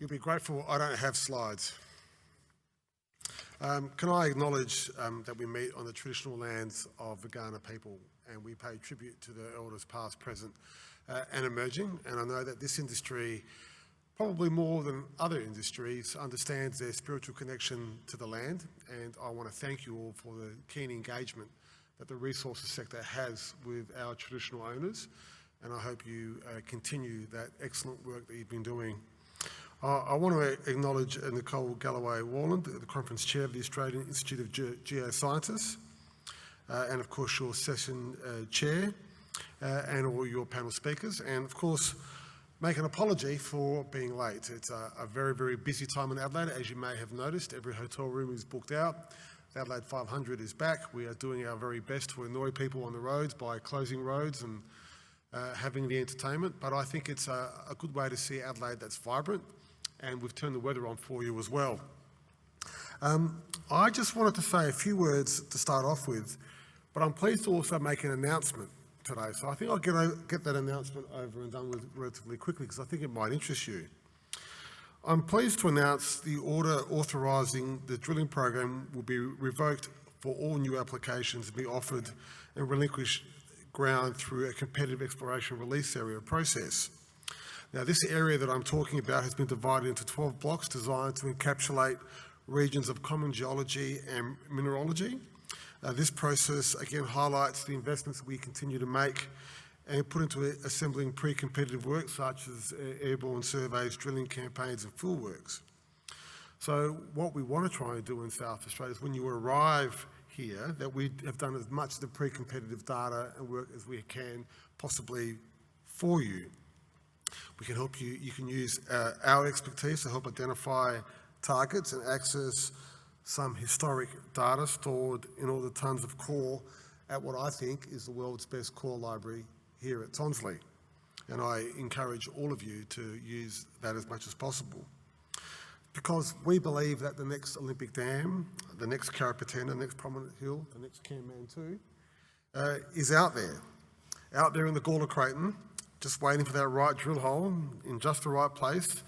You'll be grateful I don't have slides. Can I acknowledge that we meet on the traditional lands of the Kaurna people, and we pay tribute to the elders past, present and emerging. And I know that this industry, probably more than other industries, understands their spiritual connection to the land, and I want to thank you all for the keen engagement that the resources sector has with our traditional owners, and I hope you continue that excellent work that you've been doing. I want to acknowledge Nicole Galloway-Warland, the Conference Chair of the Australian Institute of Geoscientists, and of course your session chair, and all your panel speakers, and of course make an apology for being late. It's a very, very busy time in Adelaide. As you may have noticed, every hotel room is booked out. The Adelaide 500 is back. We are doing our very best to annoy people on the roads by closing roads and having the entertainment, but I think it's a good way to see Adelaide that's vibrant, and we've turned the weather on for you as well. I just wanted to say a few words to start off with, but I'm pleased to also make an announcement today. So I think I'll get that announcement over and done with relatively quickly because I think it might interest you. I'm pleased to announce the order authorising the drilling program will be revoked for all new applications to be offered and relinquish ground through a competitive exploration release area process. Now, this area that I'm talking about has been divided into 12 blocks designed to encapsulate regions of common geology and mineralogy. This process again highlights the investments we continue to make and put into assembling pre-competitive work such as airborne surveys, drilling campaigns and field works. So what we want to try and do in South Australia is when you arrive here that we have done as much of the pre-competitive data and work as we can possibly for you. We can help you, you can use our expertise to help identify targets and access some historic data stored in all the tons of core at what I think is the world's best core library here at Tonsley. And I encourage all of you to use that as much as possible. Because we believe that the next Olympic Dam, the next Carrapateena, the next Prominent Hill, the next Kanmantoo is out there in the Gawler Craton, just waiting for that right drill hole in just the right place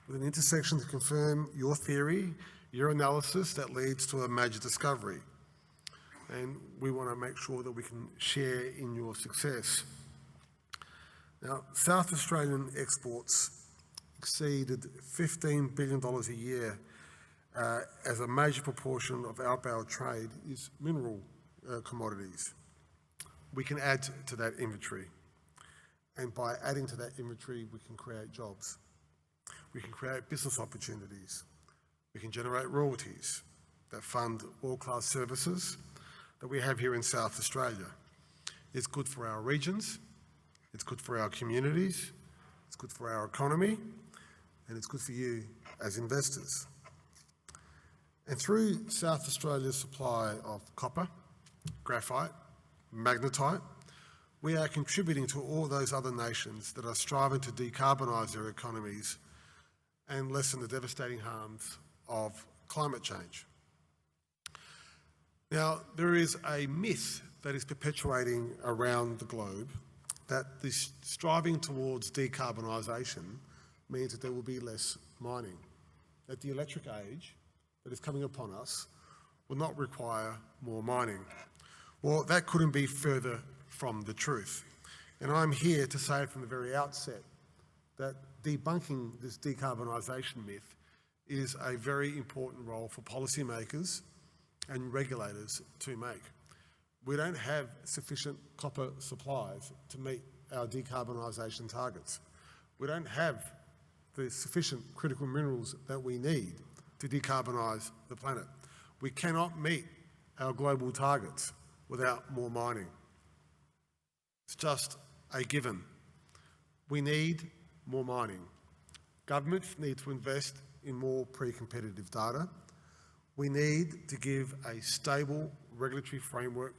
with an intersection to confirm your theory, your analysis that leads to a major discovery. And we want to make sure that we can share in your success. Now, South Australian exports exceeded $15 billion a year as a major proportion of outbound trade is mineral commodities. We can add to that inventory. And by adding to that inventory, we can create jobs. We can create business opportunities. We can generate royalties that fund world-class services that we have here in South Australia. It's good for our regions, it's good for our communities, it's good for our economy, and it's good for you as investors. And through South Australia's supply of copper, graphite, magnetite, we are contributing to all those other nations that are striving to decarbonise their economies and lessen the devastating harms of climate change. Now, there is a myth that is perpetuating around the globe that this striving towards decarbonisation means that there will be less mining, that the electric age that is coming upon us will not require more mining. Well, that couldn't be further from the truth. And I'm here to say from the very outset that debunking this decarbonisation myth is a very important role for policymakers and regulators to make. We don't have sufficient copper supplies to meet our decarbonisation targets. We don't have the sufficient critical minerals that we need to decarbonise the planet. We cannot meet our global targets without more mining. It's just a given. We need more mining. Governments need to invest in more pre-competitive data. We need to give a stable regulatory framework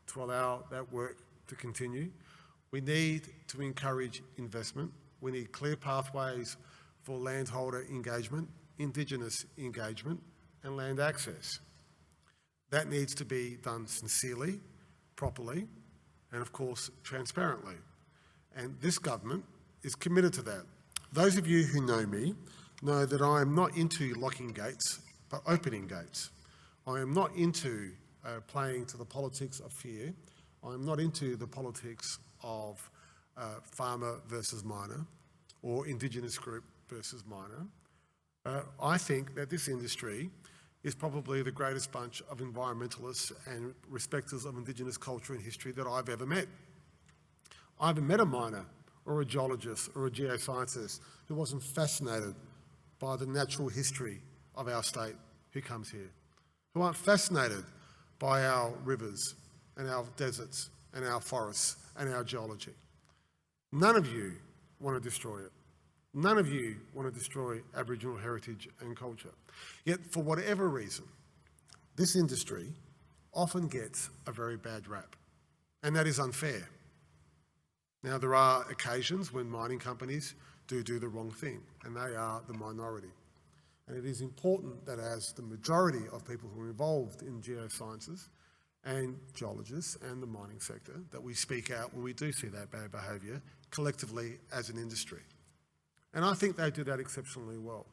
to allow that work to continue. We need to encourage investment. We need clear pathways for landholder engagement, Indigenous engagement, and land access. That needs to be done sincerely, properly, and of course, transparently. And this government is committed to that. Those of you who know me know that I am not into locking gates, but opening gates. I am not into playing to the politics of fear. I am not into the politics of farmer versus miner or Indigenous group versus miner. I think that this industry is probably the greatest bunch of environmentalists and respecters of Indigenous culture and history that I've ever met. I haven't met a miner or a geologist or a geoscientist who wasn't fascinated by the natural history of our state who comes here, who aren't fascinated by our rivers and our deserts and our forests and our geology. None of you want to destroy it. None of you want to destroy Aboriginal heritage and culture. Yet, for whatever reason, this industry often gets a very bad rap, and that is unfair. Now, there are occasions when mining companies do the wrong thing, and they are the minority. And it is important that as the majority of people who are involved in geosciences and geologists and the mining sector, that we speak out when we do see that bad behaviour collectively as an industry. And I think they do that exceptionally well.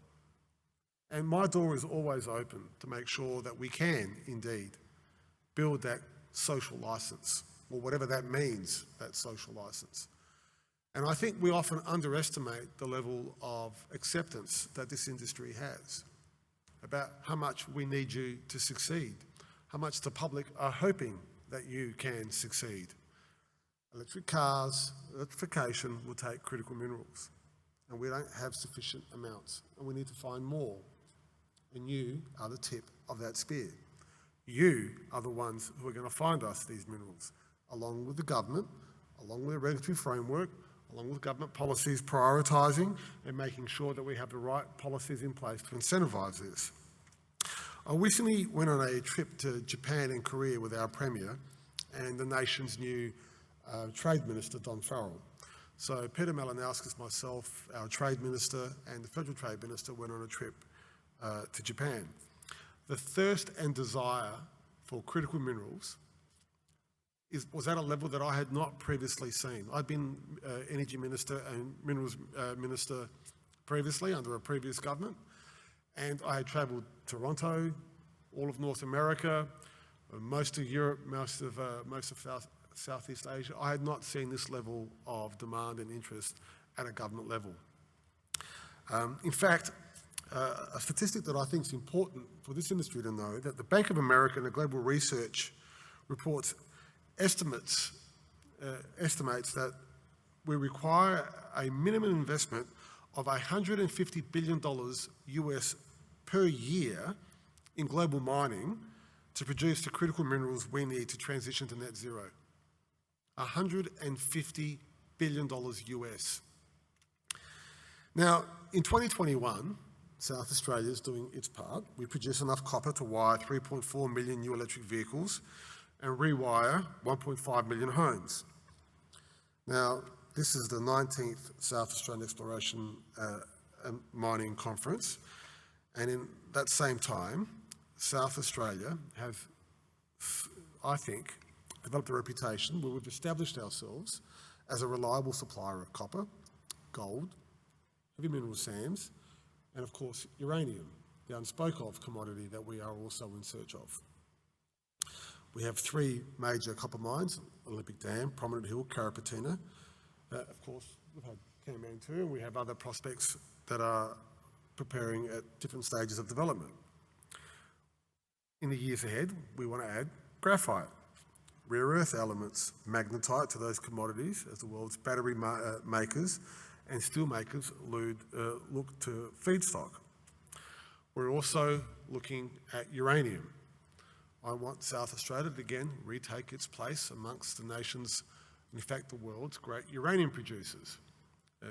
And my door is always open to make sure that we can indeed build that social licence, or whatever that means, that social licence. And I think we often underestimate the level of acceptance that this industry has about how much we need you to succeed, how much the public are hoping that you can succeed. Electric cars, electrification will take critical minerals, and we don't have sufficient amounts, and we need to find more. And you are the tip of that spear. You are the ones who are going to find us these minerals, along with the government, along with the regulatory framework, along with government policies prioritising and making sure that we have the right policies in place to incentivise this. I recently went on a trip to Japan and Korea with our Premier and the nation's new Trade Minister, Don Farrell. So Peter Malinowskis, myself, our Trade Minister and the Federal Trade Minister went on a trip to Japan. The thirst and desire for critical minerals was at a level that I had not previously seen. I'd been Energy Minister and Minerals Minister previously under a previous government, and I had travelled Toronto, all of North America, most of Europe, most of Southeast Asia. I had not seen this level of demand and interest at a government level. In fact, a statistic that I think is important for this industry to know, that the Bank of America and the Global Research reports estimates that we require a minimum investment of $150 billion US per year in global mining to produce the critical minerals we need to transition to net zero. $150 billion US. Now, in 2021, South Australia is doing its part. We produce enough copper to wire 3.4 million new electric vehicles and rewire 1.5 million homes. Now, this is the 19th South Australian Exploration and Mining Conference, and in that same time, South Australia have, I think, developed a reputation where we've established ourselves as a reliable supplier of copper, gold, heavy mineral sands, and of course uranium, the unspoken of commodity that we are also in search of. We have three major copper mines: Olympic Dam, Prominent Hill, Carrapateena. Of course, we've had Kanmantoo, and we have other prospects that are preparing at different stages of development. In the years ahead, we want to add graphite, rare earth elements, magnetite to those commodities as the world's battery makers and steel makers look to feedstock. We're also looking at uranium. I want South Australia to again retake its place amongst the nations, in fact the world's great uranium producers.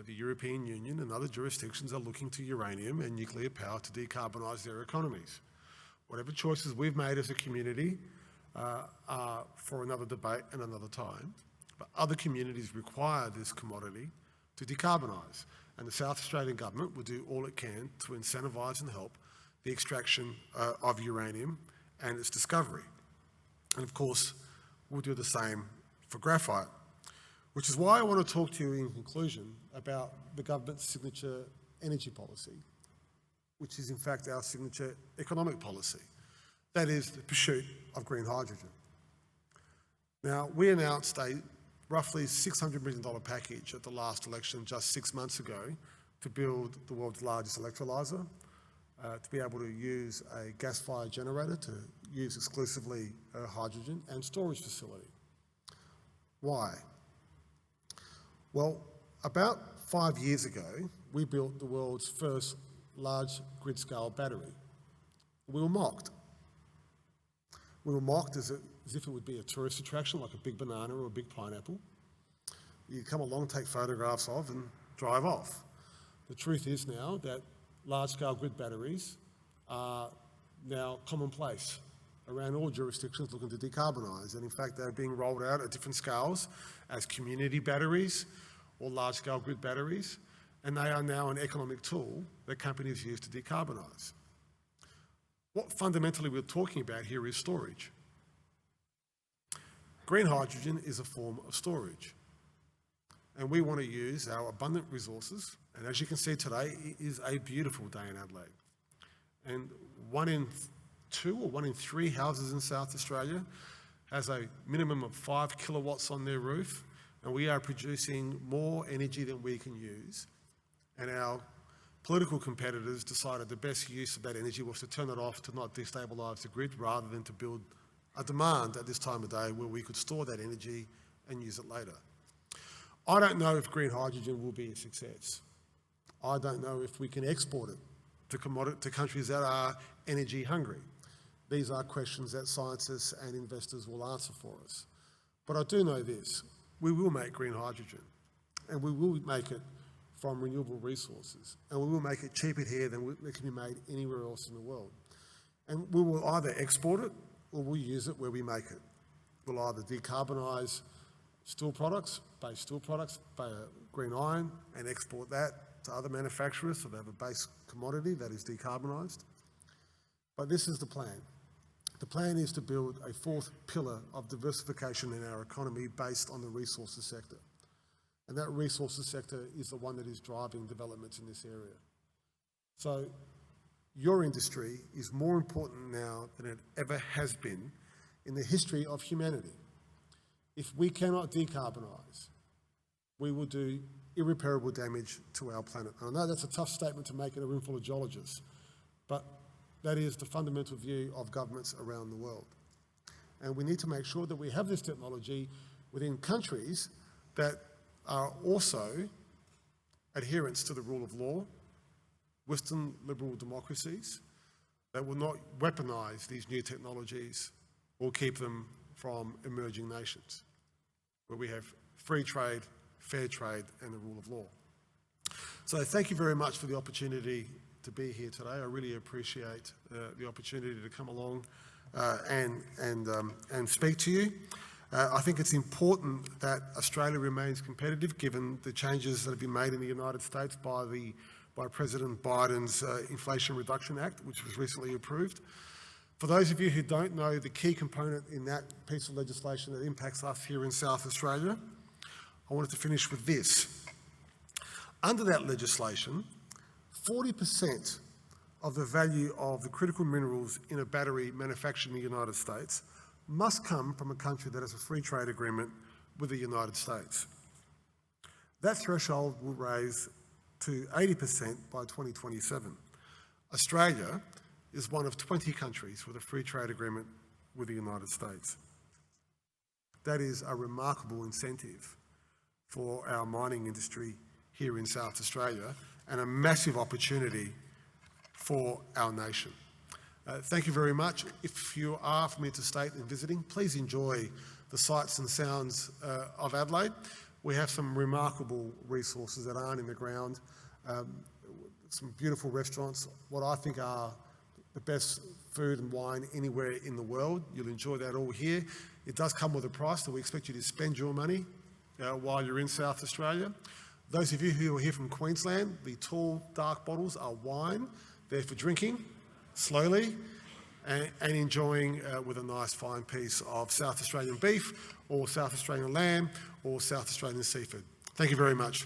The European Union and other jurisdictions are looking to uranium and nuclear power to decarbonise their economies. Whatever choices we've made as a community are for another debate and another time, but other communities require this commodity to decarbonise, and the South Australian Government will do all it can to incentivise and help the extraction of uranium and its discovery. And of course, we'll do the same for graphite, which is why I want to talk to you in conclusion about the government's signature energy policy, which is in fact our signature economic policy. That is the pursuit of green hydrogen. Now, we announced a roughly $600 million package at the last election just 6 months ago to build the world's largest electrolyser, to be able to use a gas-fired generator to use exclusively hydrogen and storage facility. Why? Well, about 5 years ago, we built the world's first large grid-scale battery. We were mocked. We were mocked as if it would be a tourist attraction like a big banana or a big pineapple. You come along, take photographs of and drive off. The truth is now that large-scale grid batteries are now commonplace around all jurisdictions looking to decarbonise. And in fact, they're being rolled out at different scales as community batteries or large-scale grid batteries. And they are now an economic tool that companies use to decarbonise. What fundamentally we're talking about here is storage. Green hydrogen is a form of storage. And we want to use our abundant resources. And as you can see today, it is a beautiful day in Adelaide. And 1 in 2 or 1 in 3 houses in South Australia has a minimum of 5 kilowatts on their roof. And we are producing more energy than we can use. And our political competitors decided the best use of that energy was to turn it off to not destabilise the grid rather than to build a demand at this time of day where we could store that energy and use it later. I don't know if green hydrogen will be a success. I don't know if we can export it to countries that are energy hungry. These are questions that scientists and investors will answer for us. But I do know this, we will make green hydrogen and we will make it from renewable resources, and we will make it cheaper here than it can be made anywhere else in the world. And we will either export it or we'll use it where we make it. We'll either decarbonise steel products, base steel products, green iron, and export that to other manufacturers so they have a base commodity that is decarbonised. But this is the plan. The plan is to build a fourth pillar of diversification in our economy based on the resources sector. And that resources sector is the one that is driving developments in this area. So your industry is more important now than it ever has been in the history of humanity. If we cannot decarbonise, we will do irreparable damage to our planet. And I know that's a tough statement to make in a room full of geologists, but that is the fundamental view of governments around the world. And we need to make sure that we have this technology within countries that are also adherents to the rule of law, Western liberal democracies that will not weaponise these new technologies or keep them from emerging nations, where we have free trade, fair trade and the rule of law. So thank you very much for the opportunity to be here today. I really appreciate the opportunity to come along and speak to you. I think it's important that Australia remains competitive given the changes that have been made in the United States by President Biden's Inflation Reduction Act, which was recently approved. For those of you who don't know the key component in that piece of legislation that impacts us here in South Australia, I wanted to finish with this. Under that legislation, 40% of the value of the critical minerals in a battery manufactured in the United States must come from a country that has a free trade agreement with the United States. That threshold will raise to 80% by 2027. Australia is one of 20 countries with a free trade agreement with the United States. That is a remarkable incentive for our mining industry here in South Australia and a massive opportunity for our nation. Thank you very much. If you are from interstate and visiting, please enjoy the sights and sounds of Adelaide. We have some remarkable resources that aren't in the ground, some beautiful restaurants, what I think are the best food and wine anywhere in the world. You'll enjoy that all here. It does come with a price, so we expect you to spend your money while you're in South Australia. Those of you who are here from Queensland, the tall, dark bottles are wine. They're for drinking slowly and enjoying with a nice fine piece of South Australian beef or South Australian lamb or South Australian seafood. Thank you very much.